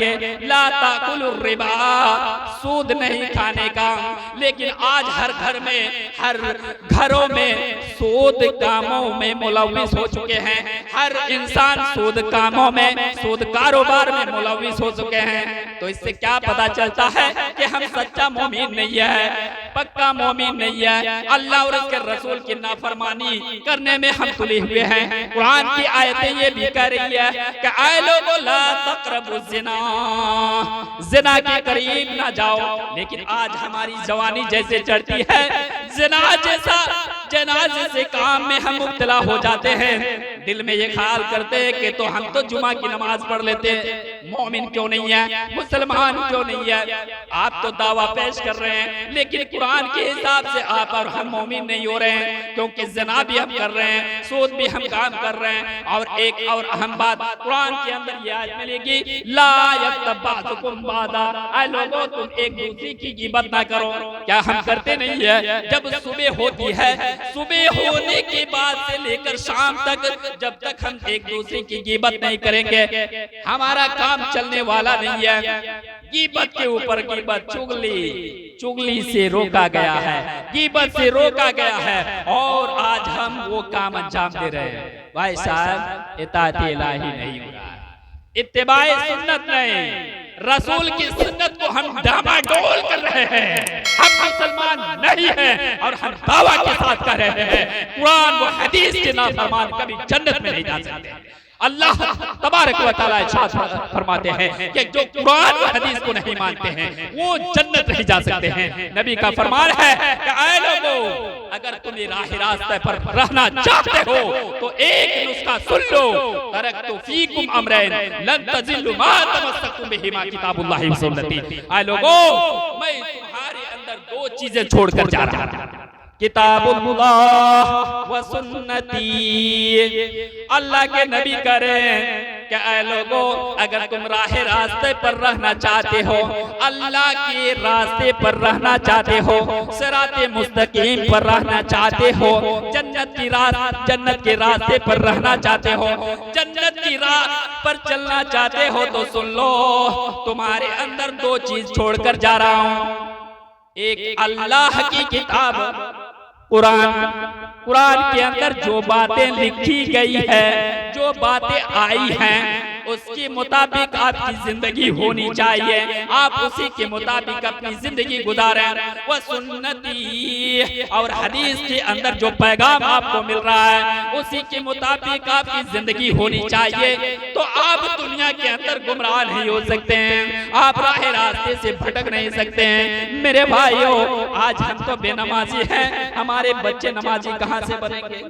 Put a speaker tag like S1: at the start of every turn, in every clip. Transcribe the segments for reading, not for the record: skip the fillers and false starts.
S1: ला ताकुलुर रिबा, सूद नहीं खाने का। लेकिन आज हर घर में, हर घरों में सूद कामों में मुलव्विस हो चुके हैं। हर इंसान सूद कामों में, सूद कारोबार में मुलव्विस हो चुके हैं। तो इससे क्या पता चलता है कि हम सच्चा मोमिन नहीं है, पक्का मोमिन नहीं है। अल्लाह और उसके रसूल की नाफरमानी करने में हम तुले हुए हैं। कुरान की आयतें ये भी कह रही है कि आए लोगों ला तक़रबु ज़िना, ज़िना के करीब ना जाओ। लेकिन आज हमारी जवानी जैसे चढ़ती है, ज़िना जैसा जनाजे से काम में हम मुब्तला हो जाते हैं। दिल में ये ख्याल करते हैं कि तो हम तो जुमा की नमाज पढ़ लेते हैं, मोमिन क्यों नहीं है, मुसलमान क्यों नहीं है। आप तो दावा पेश कर रहे हैं, लेकिन कुरान के हिसाब से आप और हम मोमिन नहीं हो रहे हैं, क्योंकि ज़िना भी हम कर रहे हैं, सूद भी हम काम कर रहे हैं। और एक और अहम बात कुरान के अंदर ये आयत मिलेगी, ला यग़्तब बाज़ुकुम बाज़ा, ऐ लोगों तुम एक दूसरे की ग़ीबत ना करो। क्या हम करते नहीं है? जब सुबह होती है, सुबह होने के बाद से लेकर शाम तक, जब तक हम एक दूसरे की ग़ीबत नहीं करेंगे, हमारा काम चलने वाला नहीं है। ग़ीबत के ऊपर ग़ीबत, चुगली से रोका गया है, ग़ीबत से रोका गया है, और आज हम वो काम अंजाम दे रहे हैं। भाई साहब, इताअत इलाही नहीं हो रहा है, इत्तिबाए सुन्नत नहीं, रसूल की सुन्नत को हम डामाडोल कर रहे हैं। हम मुसलमान नहीं हैं और हम दावा के साथ कर रहे हैं कुरान व हदीस के नाफरमान कभी जन्नत में नहीं जा सकते। अल्लाह तबारक व तआला इरशाद फरमाते हैं कि जो कुरान व हदीस को नहीं मानते हैं वो जन्नत नहीं जा सकते हैं। नबी का फरमान है कि ऐ लोगों, अगर तुम राह रास्ते पर रहना चाहते हो तो एक नुस्खा सुन लो, तरक्तु फीकुम अमरैन लन तज़िल्लु मा तमस्सकतुम बिहिमा किताबुल्लाहि व सुन्नती। ऐ लोगों, मैं तुम्हारे अंदर दो चीजें छोड़कर जा रहा हूं, किताबुल्लाह व सुन्नती। अल्लाह के नबी करें कि ऐ लोगों, अगर तुम राह रास्ते पर रहना चाहते हो, अल्लाह के रास्ते पर रहना चाहते हो, सिराते मुस्तकीम पर रहना चाहते हो, जन्नत के रास्ते पर रहना चाहते हो, जन्नत की राह पर चलना चाहते हो, तो सुन लो, तुम्हारे अंदर दो चीज छोड़कर जा रहा हूं। एक अल्लाह की किताब कुरान के अंदर जो बातें लिखी गई है, जो बातें आई हैं, उसके मुताबिक आपकी जिंदगी होनी चाहिए, आप उसी के मुताबिक अपनी जिंदगी गुजारें। वह सुन्नती, और हदीस के अंदर जो पैगाम आपको मिल रहा है उसी के मुताबिक आपकी जिंदगी होनी चाहिए। तो आप दुनिया के अंदर गुमराह नहीं हो सकते हैं, आप राह रास्ते से भटक नहीं सकते हैं। मेरे भाइयों, आज हम तो बेनमाजी हैं, हमारे बच्चे नमाजी कहां से बनेंगे,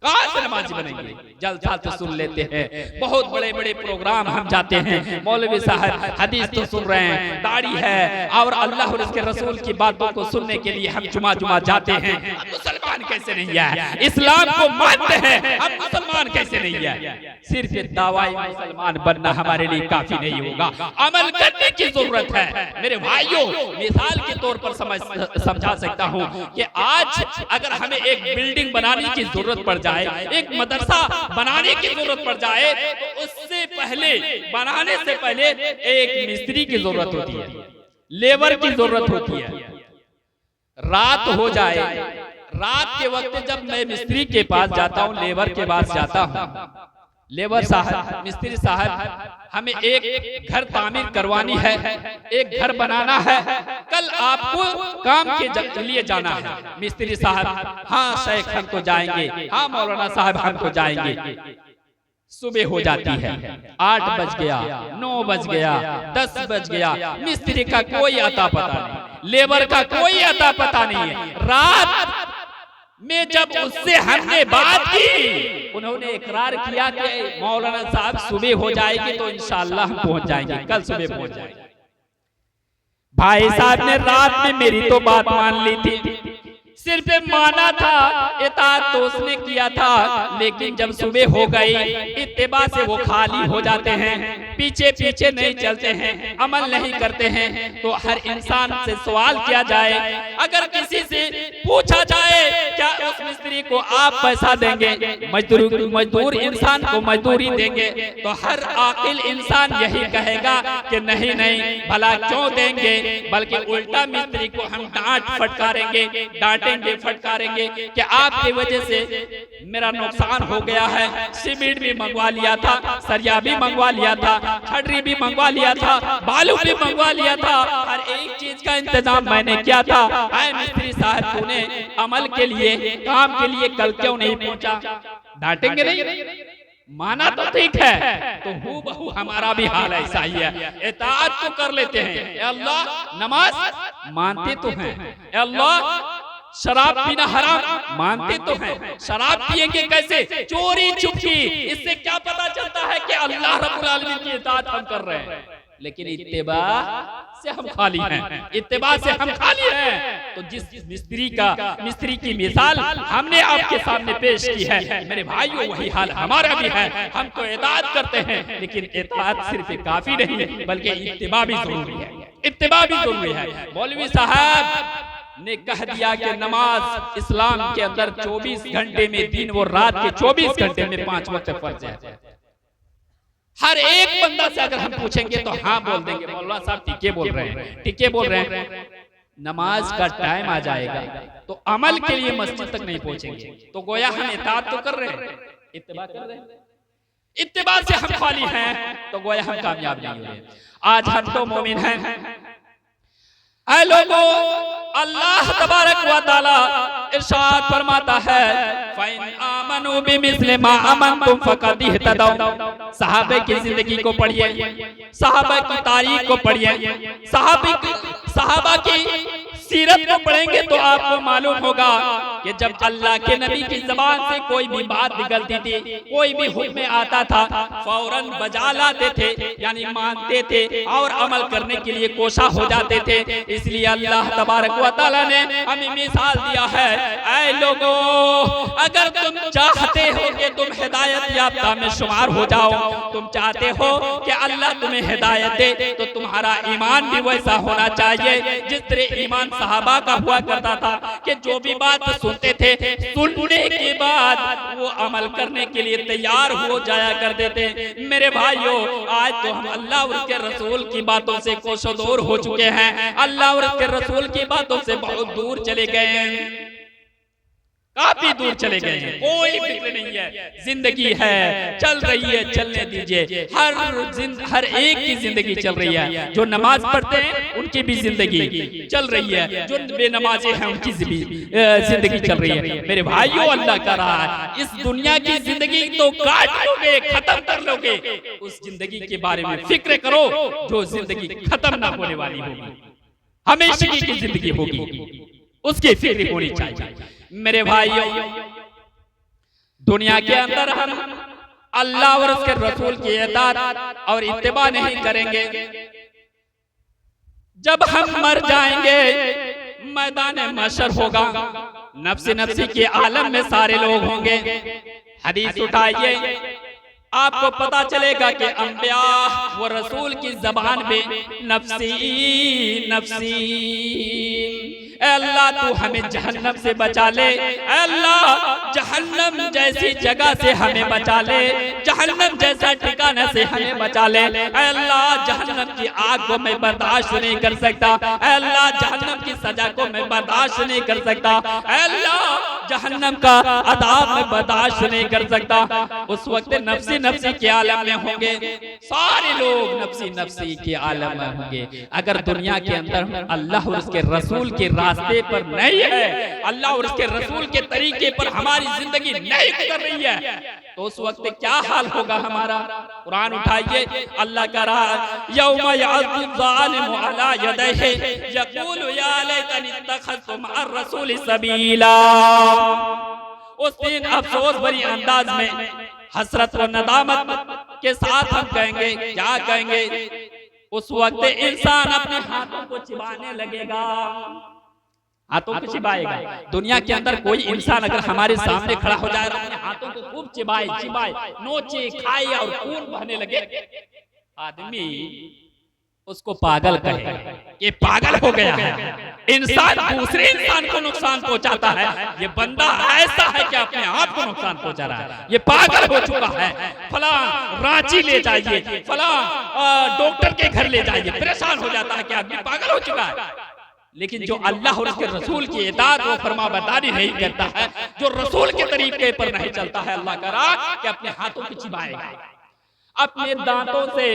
S1: कहां से नमाजी बनेंगे? जलसा तो सुन लेते हैं, बहुत बड़े बड़े प्रोग्राम हम जाते हैं, मौलवी साहब हदीस तो सुन रहे हैं, दाढ़ी है, और अल्लाह और उसके रसूल की बातों को सुनने के लिए हम जुमा जाते हैं। हम मुसलमान कैसे नहीं है? इस्लाम को मानते हैं, हम मुसलमान कैसे नहीं है? सिर्फ दावाई मुसलमान बनना हमारे लिए काफी नहीं होगा, अमल करने की जरूरत है। मेरे भाइयों, मिसाल के तौर पर समझा सकता हूँ कि आज अगर हमें एक बिल्डिंग बनाने की जरूरत पड़ जाए, एक मदरसा बनाने की जरूरत पड़ जाए, तो उससे पहले, बनाने से पहले एक मिस्त्री की जरूरत होती है, लेबर की जरूरत होती है। रात हो जाए, रात के वक्त जब मैं मिस्त्री के पास जाता हूँ, लेबर के पास जाता हूँ, लेबर साहब, मिस्त्री साहब, हमें एक घर तामीर करवानी है, एक घर बनाना है, कल आपको काम के लिए जाना है। मिस्त्री साहब, हाँ शेख हम तो जाएंगे, हाँ मौलाना साहब हम तो जाएंगे। सुबह हो जाती है, 8 बज गया, 9 बज गया, 10 बज गया, मिस्त्री का कोई अता पता नहीं, लेबर का कोई अता पता नहीं है। रात में जब उससे हमने बात की, उन्होंने इकरार किया कि मौलाना साहब सुबह हो जाएगी तो इंशाअल्लाह हम पहुंच जाएंगे, कल सुबह पहुंच जाएंगे। भाई साहब ने रात में मेरी तो बात मान ली थी, सिर्फ माना था, इताअत तो उसने किया था, लेकिन जब सुबह हो गई, इत्तिबा से वो खाली हो जाते हैं। पीछे पीछे नहीं चलते हैं, अमल नहीं करते हैं, तो हर इंसान से सवाल किया जाए, अगर किसी से पूछा जाए क्या उस मिस्त्री को आप पैसा देंगे, मजदूर इंसान को मजदूरी देंगे, तो हर आकिल इंसान यही कहेगा कि नहीं नहीं, भला क्यों देंगे, बल्कि उल्टा मिस्त्री को हम डांट फटकारेंगे, डांटेंगे, फटकारेंगे कि आपकी वजह से मेरा नुकसान हो गया है, सीमेंट भी मंगवा लिया था, सरिया भी मंगवा लिया था, छड़री भी मंगवा लिया था, बालू भी मंगवा लिया था, हर एक चीज का इंतजाम मैंने किया था, आए मिस्त्री साहब तूने अमल के लिए, काम के लिए कल क्यों नहीं पहुंचा? डांटेंगे नहीं? माना तो ठीक है, तो हूबहू हमारा भी हाल ऐसा ही है। इताअत तो कर लेते हैं, अल्लाह नमाज मानते तो हैं, अल्लाह शराब पीना हराम मानते तो हैं, शराब पिएंगे कैसे? चोरी छुपी। इससे क्या पता चलता है कि अल्लाह रब्बुल आलमीन की इताअत हम कर रहे हैं, लेकिन इत्तिबा से हम खाली हैं, इत्तिबा से हम खाली हैं। तो जिस मिस्त्री की मिसाल हमने आपके सामने पेश की है, मेरे भाइयों, वही हाल हमारा भी है। हम तो इताअत करते हैं, लेकिन इताअत सिर्फ काफी नहीं, बल्कि इत्तिबा भी जरूरी है, इत्तिबा भी जरूरी है। मौलवी साहब ने कह दिया कि नमाज इस्लाम के अंदर 24 घंटे में, दिन और रात के 24 घंटे में 5 वक्त फर्ज है। हर एक बंदा से अगर हम पूछेंगे तो हाँ बोल देंगे, मौलाना साहब टीके बोल रहे हैं, टीके बोल रहे हैं। नमाज का टाइम आ जाएगा तो अमल के लिए मस्जिद तक नहीं पहुंचेंगे, तो गोया हम इताअत तो कर रहे हैं, इत्तिबा कर रहे हैं, इत्तिबा से हम खाली हैं, तो गोया हम कामयाब नहीं हुए। आज हम तो मोमिन हैं। ऐ लोगों, अल्लाह तबारक व तआला इरशाद फरमाता है, फ़इन आमनू बिमिस्लि मा आमनतुम फ़क़द इहतदौ। सहाबे की जिंदगी को पढ़िए, सहाबा की तारीख को पढ़िए, सहाबा की सीरत को पढ़ेंगे तो आपको मालूम होगा कि जब अल्लाह के नबी की जबान से कोई भी बात निकलती थी, कोई भी हुक्म आता था, फौरन बजा लाते थे, यानी मानते थे और अमल करने के लिए कोशा हो जाते थे। इसलिए अल्लाह तबारक व तआला ने हमें मिसाल दिया है, ऐ लोगों, अगर तुम चाहते हो कि तुम हिदायत याफ्ता में शुमार हो जाओ, तुम चाहते हो कि अल्लाह तुम्हें हिदायत दे, तो तुम्हारा ईमान भी वैसा होना चाहिए जिस तरह ईमान सहाबा का हुआ करता था कि जो भी बात सुनते थे, सुनने के बाद वो अमल करने के लिए तैयार हो जाया करते थे। मेरे भाइयों, आज तो हम अल्लाह और उसके रसूल की बातों से कोसों दूर हो चुके हैं, अल्लाह और उसके रसूल की बातों से बहुत दूर चले गए हैं, काफी दूर चले गए हैं। कोई फिक्र नहीं है, जिंदगी है, चल रही है, चलने दीजिए। हर एक की जिंदगी चल रही है, जो नमाज पढ़ते हैं उनकी भी जिंदगी चल रही है, जो बेनमाजे हैं उनकी भी जिंदगी चल रही है। मेरे भाइयों, अल्लाह का रहा है, इस दुनिया की जिंदगी तो काट लोगे, खत्म कर लोगे, उस जिंदगी के बारे में फिक्र करो जो जिंदगी खत्म ना होने वाली होगी, हमेशा की जिंदगी होगी, उसकी फिक्र होनी चाहिए। मेरे भाइयों, दुनिया के अंदर हम अल्लाह और उसके रसूल की इताअत और इत्तिबा नहीं करेंगे, जब हम मर जाएंगे मैदान महशर होगा, नफ्सी नफ्सी के आलम में सारे लोग होंगे। हदीस उठाइए, आपको पता चलेगा कि अंबिया व रसूल की जबान में नफ्सी नफ्सी, अल्लाह तू हमें जहन्नम से बचा ले, अल्लाह जहन्नम जैसी जगह से हमें बचा ले, जहन्नम जैसा ठिकाना से हमें बचा ले, अल्लाह जहन्नम की आग को मैं बर्दाश्त नहीं कर सकता, अल्लाह जहन्नम की सजा को मैं बर्दाश्त नहीं कर सकता, अल्लाह जहन्नम का अदाब मैं बर्दाश्त नहीं कर सकता। उस वक्त नफ्सी नफ्सी के आलम में होंगे, सारे लोग नफ्सी नफ्सी के आलम में होंगे। अगर दुनिया के अंदर अल्लाह और उसके रसूल के रास्ते पर नहीं है, अल्लाह और उसके रसूल के तरीके पर हमारी जिंदगी नहीं गुजर रही है, तो उस वक्त क्या हाल होगा हमारा? कुरान उठाइए, अल्लाह का रहा, यौम यअज़्ज़ु ज़ालिमु अला यदैहि यक़ूलु या लैतनी इत्तख़ज़्तु मअर रसूलि सबीला। उस दिन अफसोस भरी अंदाज में, हसरत व नदामत के साथ हम कहेंगे, क्या कहेंगे? उस वक्त इंसान अपने हाथों को चिबाने लगेगा, हाथों को चिबाएगा। दुनिया के अंदर कोई इंसान अगर हमारे सामने खड़ा हो जाए, अपने हाथों को खूब चिबाए, नोचे, खाए और खून बहने लगे, आदमी उसको पागल कहे, ये पागल हो गया है, इंसान दूसरे इंसान को नुकसान पहुंचाता है, ये बंदा ऐसा है कि अपने आप को नुकसान पहुंचा रहा है, ये पागल हो चुका है, फला रांची ले जाइए, फला डॉक्टर के घर ले जाइए, परेशान हो जाता है कि आदमी पागल हो चुका है। लेकिन जो अल्लाह और उसके रसूल की इताअत व फरमाबरदारी नहीं करता है, जो रसूल के तरीके पर नहीं चलता है, अल्लाह करा कि अपने हाथों को चिबाएगा, अपने दांतों से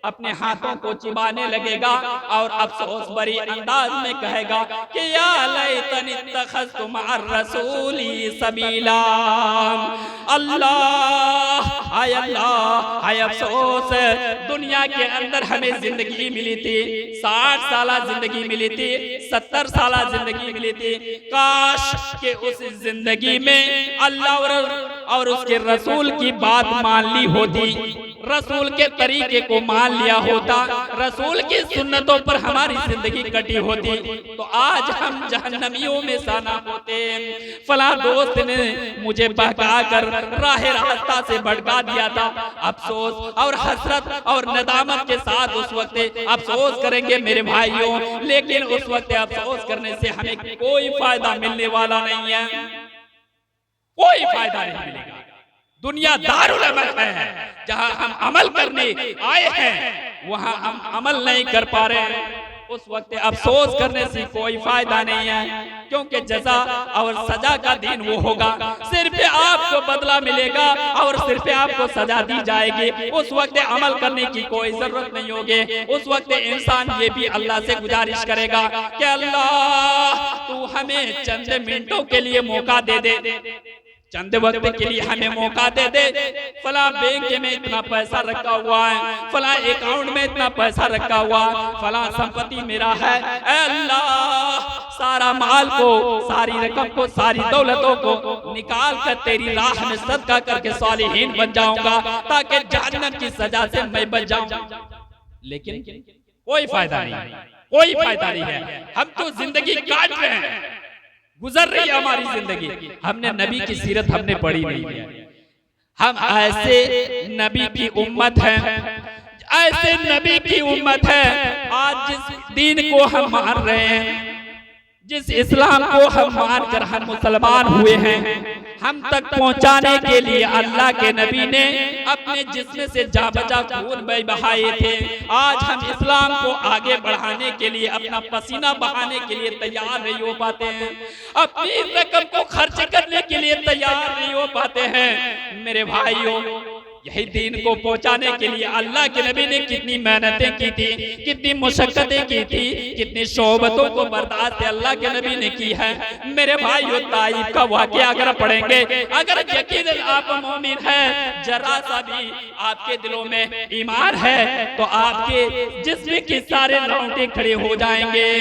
S1: अपने हाथों को चिबाने लगेगा और अफसोस भरी अंदाज में कहेगा कि या लैतनी इत्तखज़तु मअर रसूली सबीला। अल्लाह, हाय अफसोस, दुनिया के अंदर हमें जिंदगी मिली थी, 60 साल जिंदगी मिली थी, 70 साल जिंदगी मिली थी, काश के उस जिंदगी में अल्लाह और उसके रसूल की बात मान ली होती, रसूल के तरीके को मान लिया होता, रसूल की सुन्नतों पर हमारी जिंदगी कटी होती, तो आज हम जहन्नमियों में साना होते। फला दोस्त ने मुझे बहका कर राह रास्ता से भटका दिया था, अफसोस और हसरत और नदामत के साथ उस वक्त अफसोस करेंगे मेरे भाइयों, लेकिन उस वक्त अफसोस करने से हमें कोई फायदा मिलने वाला नहीं है, कोई फायदा नहीं मिलेगा। दुनिया दारुल अमल है, जहां हम अमल करने आए हैं वहां हम अमल नहीं कर पा रहे हैं, उस वक्त अफसोस करने से कोई फायदा नहीं है, क्योंकि जज़ा और सजा का दिन वो होगा, सिर्फ आपको बदला मिलेगा और सिर्फ आपको सजा दी जाएगी। उस वक्त अमल करने की कोई जरूरत नहीं होगी। उस वक्त इंसान ये भी अल्लाह से गुजारिश करेगा कि अल्लाह तू हमें चंद मिनटों के लिए मौका दे दे, चंद वक्त के लिए हमें मौका दे दे, फला बैंक में इतना पैसा रखा हुआ है, फला अकाउंट में इतना पैसा रखा हुआ, फला संपत्ति मेरा है, अल्लाह सारा माल को, सारी रकम को, सारी दौलतों को निकाल कर तेरी राह में सदका करके सालिहीन बन जाऊंगा, ताकि जहन्नम की सजा से मैं बच जाऊं। लेकिन कोई फायदा नहीं, कोई फायदा नहीं है। हम तो जिंदगी काट रहे हैं, गुजर रही है हमारी जिंदगी, हमने नबी की सीरत हमने पढ़ी नहीं है। हम ऐसे नबी की उम्मत हैं, ऐसे नबी की उम्मत है, आज जिस दीन को हम मान रहे हैं, जिस इस्लाम को हम मानकर हम मुसलमान हुए हैं, हम तक पहुंचाने के लिए अल्लाह के नबी ने अपने जिस्म से जा बचा खून बहाए थे। आज हम इस्लाम को आगे बढ़ाने के लिए अपना पसीना बहाने के लिए तैयार नहीं हो पाते हैं, अपनी रकम को खर्च करने के लिए तैयार नहीं हो पाते हैं। मेरे भाइयों, यही दीन को पहुंचाने के लिए अल्लाह के नबी ने कितनी मेहनतें की थी, कितनी मुशक्कतें की थी, कितनी शोबतों को बर्दाश्त अल्लाह के नबी ने की है। मेरे भाइयों, ताइफ का वाक़या अगर पढ़ेंगे, अगर यकीनन आप मोमिन हैं, जरा सा भी आपके दिलों में ईमान है, तो आपके जिस्म के सारे रोंगटे खड़े हो जाएंगे।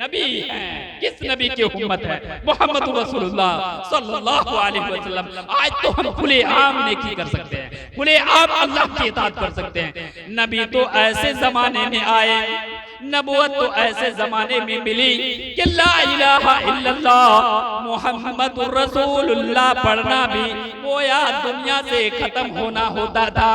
S1: नबी है, किस नबी की उम्मत है? मोहम्मद रसूलुल्लाह सल्लल्लाहु अलैहि वसल्लम। आज तो हम खुले आम नेकी कर सकते हैं, खुले आम अल्लाह की इताअत कर सकते हैं। नबी तो ऐसे जमाने में आए, नबुवत तो ऐसे जमाने में मिली कि ला इलाहा इल्लल्लाह मुहम्मदुर रसूलुल्लाह पढ़ना भी गोया दुनिया से खत्म होना होता था।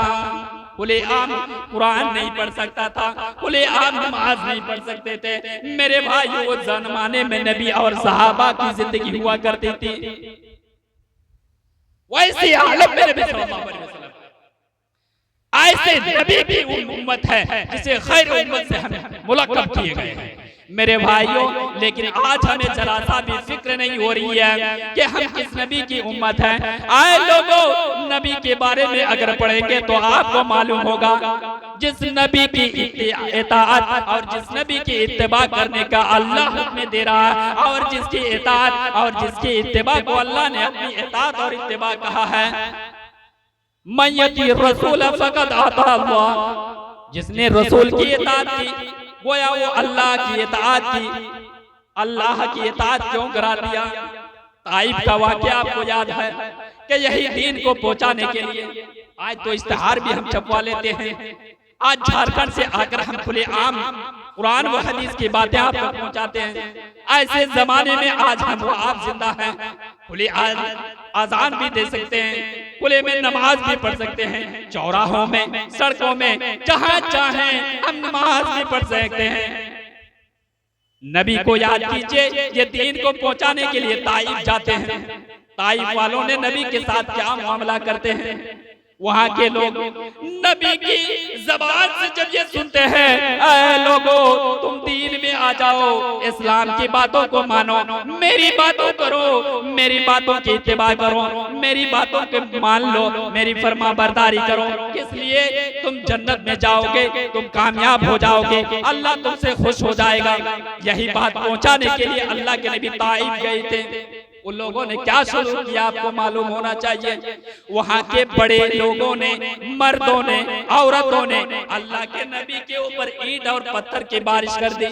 S1: खुले आम कुरान नहीं पढ़ सकता था, खुले आम नमाज नहीं पढ़ सकते थे। मेरे भाई, वो जमाने में नबी और सहाबा की जिंदगी हुआ करती थी, वैसे आलम में नबी सल्लल्लाहु अलैहि वसल्लम ऐसे नबी की उम्मत है जिसे खैर उम्मत से हमें मुलक़ब किए गए हैं। मेरे भाइयों, लेकिन आज हमें जरा सा भी फिक्र नहीं हो रही है कि हम किस नबी की उम्मत हैं। आए लोगों, नबी के बारे में अगर पढ़ेंगे तो आपको मालूम होगा, जिस नबी की इताअत और जिस नबी की इत्तिबा करने का अल्लाह हुक्म दे रहा है, और जिसकी इताअत और जिसकी इत्तिबा को अल्लाह ने अपनी इताअत और इत्तिबा कहा है, मन यती रसूल फक़द अता अल्लाह, जिसने रसूल की इताअत की गोया वो अल्लाह की इताअत की। अल्लाह की इताअत क्यों करा दिया? ताइफ का वाक़या आपको याद है कि यही दीन को पहुंचाने के लिए आज तो इश्तिहार भी हम छपवा लेते हैं। आज झारखंड से आकर हम खुले आम कुरान व हदीस की बातें आप तक पहुंचाते हैं। ऐसे जमाने में आज हम वो आप जिंदा हैं, खुले आजान भी दे सकते हैं, खुले में नमाज भी पढ़ सकते हैं, चौराहों में, सड़कों में, जहां चाहें हम नमाज भी पढ़ सकते हैं। नबी को याद कीजिए, ये दीन को पहुंचाने के लिए ताइफ जाते हैं। ताइफ वालों ने नबी के साथ क्या मामला करते हैं, वहां के लोग नबी की ज़बान से जब ये सुनते हैं, ऐ लोगों तुम दीन में आ जाओ, इस्लाम की बातों को मानो, मेरी बातों करो, मेरी बातों की इत्तिबा करो, मेरी बातों के मान लो, मेरी फरमा बरदारी करो, किस लिए तुम जन्नत में जाओगे, तुम कामयाब हो जाओगे, अल्लाह तुमसे खुश हो जाएगा। यही बात पहुंचाने के लिए अल्लाह के नबी ताइफ गए थे। उन लोगों ने क्या शुरू किया आपको मालूम होना चाहिए। वहां के बड़े लोगों ने, मर्दों ने, औरतों ने अल्लाह के नबी के ऊपर ईंट और पत्थर की बारिश कर दी।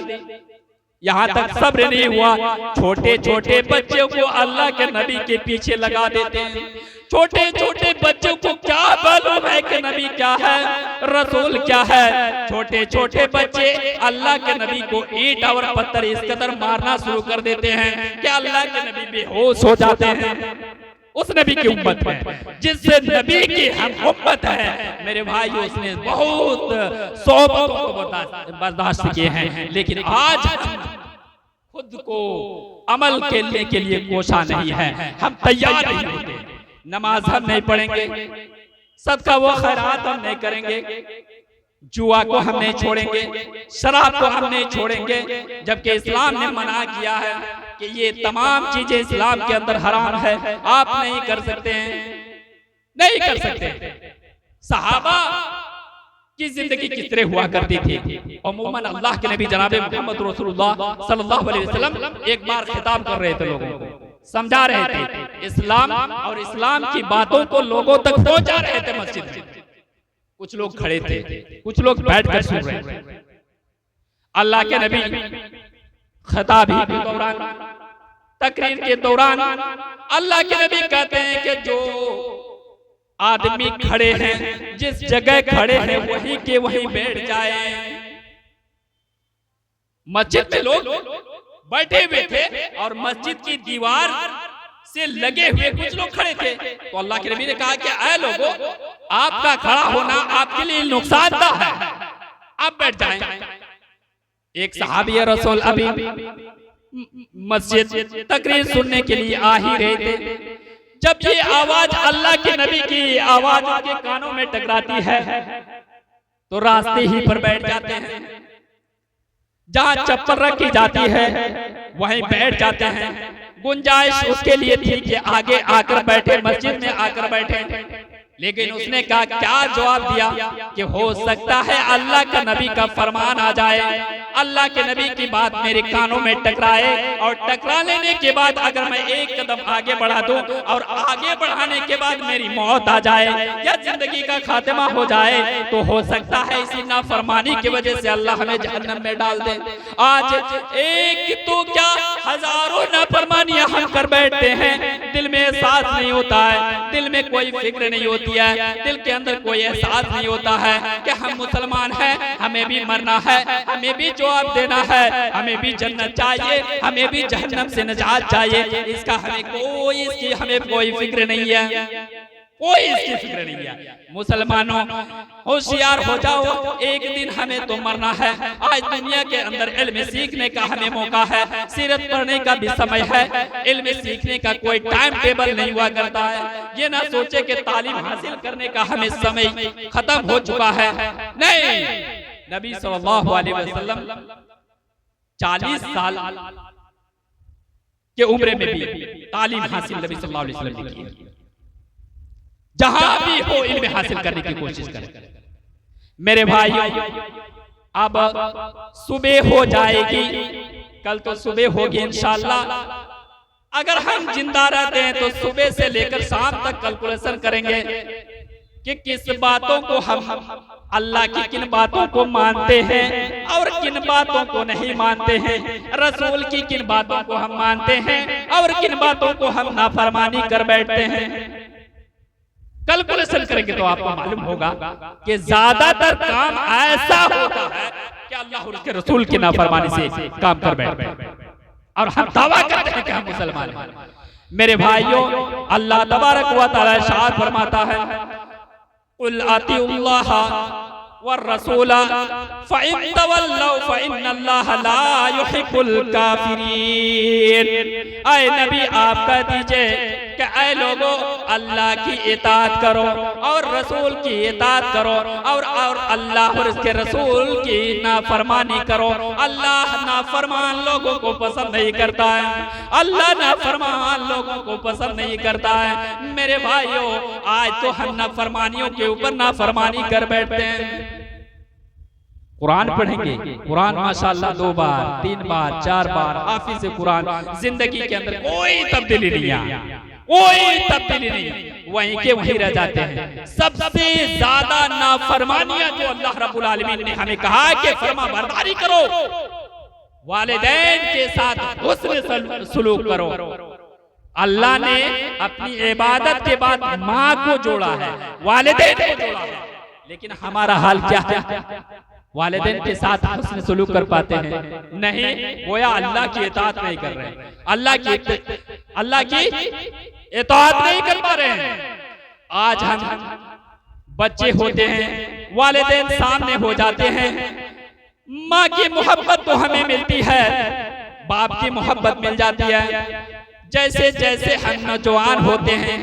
S1: यहाँ तक सब्र नहीं हुआ, छोटे छोटे बच्चों को अल्लाह के नबी के पीछे लगा देते हैं। छोटे छोटे बच्चों को क्या मालूम है कि नबी क्या है, रसूल क्या है। छोटे छोटे बच्चे अल्लाह के नबी को ईंट और पत्थर इस कदर मारना शुरू कर देते हैं कि अल्लाह के नबी बेहोश हो जाते हैं। उस नबी की उम्मत है जिससे नबी की हम उम्मत है मेरे भाई, उसने बहुत सोबतों को बर्दाश्त किए हैं, लेकिन आज खुद को अमल करने के लिए कोशा नहीं है, हम तैयार नहीं होते। नमाज हम नहीं पढ़ेंगे, सदका व खैरात हम नहीं करेंगे, जुआ को हम नहीं छोड़ेंगे, शराब को हम नहीं छोड़ेंगे, जबकि इस्लाम ने मना किया है कि ये तमाम चीजें इस्लाम के अंदर हराम है, आप नहीं कर सकते हैं, नहीं कर सकते। सहाबा की जिंदगी किस तरह हुआ करती थी। अमूमन अल्लाह के नबी जनाब मोहम्मद रसूलुल्लाह सल्लल्लाहु अलैहि वसल्लम एक बार खिताब कर रहे थे, लोगों को समझा रहे थे इस्लाम और इस्लाम की बातों को लोगों तक पहुंचा रहे थे। मस्जिद में कुछ लोग खड़े थे, कुछ लोग बैठकर सुन रहे थे। अल्लाह के नबी खिताब के दौरान, तकरीर के दौरान अल्लाह के नबी कहते हैं कि जो आदमी खड़े हैं, जिस जगह खड़े हैं वहीं के वहीं बैठ जाए। मस्जिद में लोग बैठे हुए थे और मस्जिद की दीवार से लगे हुए कुछ लोग खड़े थे। तो अल्लाह के नबी ने कहा कि ऐ लोगों, आपका खड़ा होना आपके लिए नुकसानदायक है, आप बैठ जाएं। एक सहाबी रसूल अभी मस्जिद तकरीर सुनने के लिए आ ही रहे थे, जब ये आवाज अल्लाह के नबी की आवाज उनके कानों में टकराती है तो रास्ते ही पर बैठ जाते हैं। जहां चप्पल रखी जाती है वहीं बैठ जाते हैं। गुंजाइश उसके लिए थी कि आगे आकर बैठे, मस्जिद में आकर बैठे, लेकिन उसने कहा, क्या जवाब दिया कि हो सकता है अल्लाह का नबी का फरमान आ जाए, अल्लाह के नबी की बात मेरे कानों में टकराए और टकरा लेने के बाद अगर मैं एक कदम आगे बढ़ा दूं और आगे बढ़ाने के बाद मेरी मौत आ जाए या जिंदगी का खात्मा हो जाए, तो हो सकता है इसी नाफरमानी की वजह से अल्लाह हमें जहन्नम में डाल दे। आज एक तो क्या हजारों नाफरमानियां हम कर बैठते हैं, दिल में एहसास नहीं होता है, दिल में कोई फिक्र नहीं होती है, दिल के अंदर कोई एहसास नहीं होता है कि हम मुसलमान हैं, हमें भी मरना है, हमें भी जवाब देना है, हमें भी जन्नत चाहिए, हमें भी जहन्नम से निजात चाहिए। इसका हमें कोई फिक्र नहीं है, कोई इसकी फिक्र नहीं है। मुसलमानों होशियार हो जाओ, एक दिन हमें तो मरना है। आज दुनिया के अंदर इल्म सीखने का हमें मौका है, सीरत पढ़ने का भी समय है, इल्म सीखने का कोई टाइम टेबल नहीं हुआ करता है। ये ना सोचे कि तालीम हासिल करने का हमें समय खत्म हो चुका है, नहीं। नबी सल्लल्लाहु अलैहि वसल्लम 40 साल के उम्र में भी तालीम हासिल नबी सल्लल्लाहु अलैहि वसल्लम ने की। जहां भी हो इल्म हासिल करने की कोशिश करें। मेरे भाई, अब सुबह हो जाएगी, कल तो सुबह होगी इंशाअल्लाह। अगर हम जिंदा रहते हैं तो सुबह से लेकर शाम तक कैलकुलेशन करेंगे कि किस बातों को हम अल्लाह की किन बातों को मानते हैं और किन बातों को नहीं मानते हैं, रसूल की किन बातों को हम मानते हैं और किन बातों को हम नाफरमानी कर बैठते हैं। कैलकुलेशन करेंगे तो आपको मालूम होगा कि ज्यादातर काम ऐसा होता है कि अल्लाह और उसके रसूल की नाफरमानी से काम कर बैठते हैं और हम दावा करते हैं कि हम मुसलमान हैं। मेरे भाइयों, अल्लाह तबारक व तआला इरशाद फरमाता है, कुल अतीउल्लाह व रसूला फ़इन तवल्लौ फ़इन्नल्लाह ला युहिब्बुल काफ़िरीन। ऐ नबी, आप कह दीजिए कि ऐ लोगों, अल्लाह की इताअत करो और रसूल की इताअत करो और अल्लाह और उसके रसूल की नाफरमानी करो। अल्लाह नाफरमान लोगों को पसंद नहीं करता है, अल्लाह नाफरमान लोगों को पसंद नहीं करता है। मेरे भाइयों, आज तो हम नाफरमानियों के ऊपर नाफरमानी कर बैठते हैं। कुरान पढ़ेंगे, कुरान माशाअल्लाह 2 बार 3 बार 4 बार हाफिज़ कुरान, जिंदगी के अंदर कोई तब्दीली नहीं आई, कोई तब्दीली नहीं, वहीं के वहीं रह जाते हैं। सबसे ज्यादा नाफरमानियां जो अल्लाह रब्बुल आलमीन ने हमें कहा है कि फरमा बरदारी करो, वालिदैन के साथ हुस्न सलूक करो। अल्लाह ने अपनी इबादत के बाद माँ को जोड़ा है, वालिदैन को जोड़ा है, लेकिन हमारा हाल क्या है? वालिदैन के साथ हुस्न सलूक कर पाते हैं? नहीं, गोया अल्लाह की इताअत नहीं कर रहे हैं, अल्लाह की इताअत नहीं कर पा रहे हैं। आज हम बच्चे होते हैं, वालिदैन सामने हो जाते हैं, माँ की मोहब्बत तो हमें मिलती है, बाप की मोहब्बत मिल जाती है। जैसे जैसे हम नौजवान होते हैं,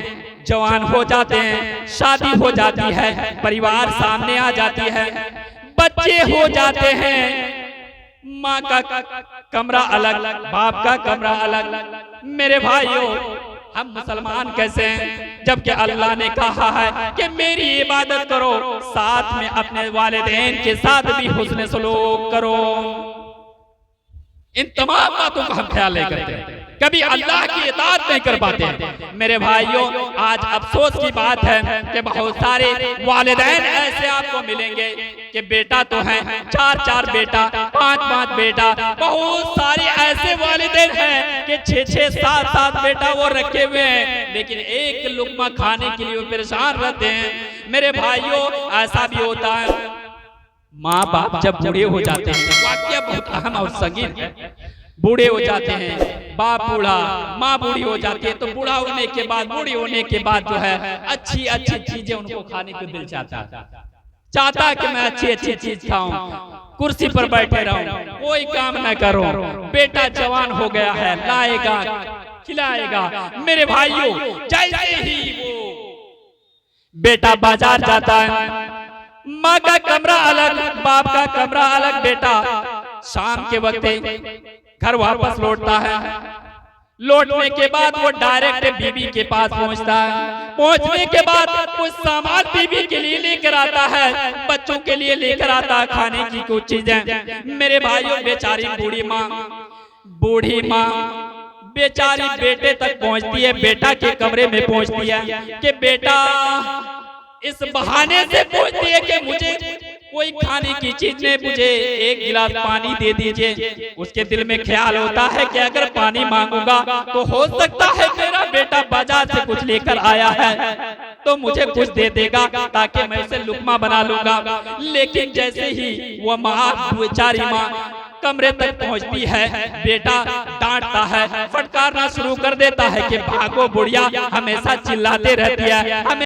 S1: जवान हो जाते हैं, शादी हो जाती है, परिवार सामने आ जाती है, बच्चे हो जाते हैं, माँ का कमरा अलग, बाप का कमरा अलग। मेरे भाइयों, हम मुसलमान कैसे हैं जबकि अल्लाह ने कहा है कि मेरी इबादत करो, साथ में अपने वालिदैन के साथ भी हुस्न सलूक करो। इन तमाम बातों का हम ख्याल नहीं करते, कभी अल्लाह की इताअत नहीं कर पाते हैं। मेरे भाइयों, आज अफसोस की बात है कि बहुत सारे वालिदैन ऐसे आपको मिलेंगे कि बेटा तो है 4-4 बेटा, 5-5 बेटा, बहुत सारे ऐसे वालिदैन हैं कि 6-6, 7-7 बेटा वो रखे हुए हैं, लेकिन एक लुकमा खाने के लिए वो परेशान रहते हैं। मेरे भाइयों, ऐसा भी होता है, माँ बाप जब बूढ़े हो जाते हैं, वाकया बहुत अहम और संगीन है, बूढ़े हो जाते हैं, बाप बूढ़ा, माँ बूढ़ी हो जाती है, तो बूढ़ा होने के बाद, बूढ़ी होने के बाद जो है अच्छी अच्छी चीजें उनको खाने को दिल चाहता है कि मैं अच्छी अच्छी चीज खाऊं, कुर्सी पर बैठे रहूं, कोई काम न करूं। बेटा जवान हो गया है, लाएगा खिलाएगा। मेरे भाइयों, जैसे ही वो बेटा बाजार जाता है, माँ का कमरा अलग, बाप का कमरा अलग, बेटा शाम के वक्त घर वापस लौटता है, लौटने के बाद वो डायरेक्ट बीबी के पास पहुंचता है, पहुंचने के बाद कुछ सामान बीबी के लिए लेकर आता है, बच्चों के लिए लेकर आता है खाने की कुछ चीजें। मेरे भाइयों, बेचारी बूढ़ी माँ बेचारी बेटे तक पहुंचती है, बेटा के कमरे में पहुंचती है कि बेटा इस बहाने से पूछती है कि मुझे कोई खाने की चीज नहीं, मुझे एक गिलास पानी दे दीजिए। उसके दिल में ख्याल होता है कि अगर पानी मांगूंगा तो हो सकता है मेरा बेटा बाजार से कुछ लेकर आया है तो मुझे कुछ दे देगा ताकि मैं इसे लुकमा बना लूंगा। लेकिन जैसे ही वो माँ, बेचारी माँ कमरे तक पहुंचती है, बेटा डांटता है, फटकारना शुरू कर देता है कि भागो बुढ़िया, हमेशा चिल्लाते रहती है, हमें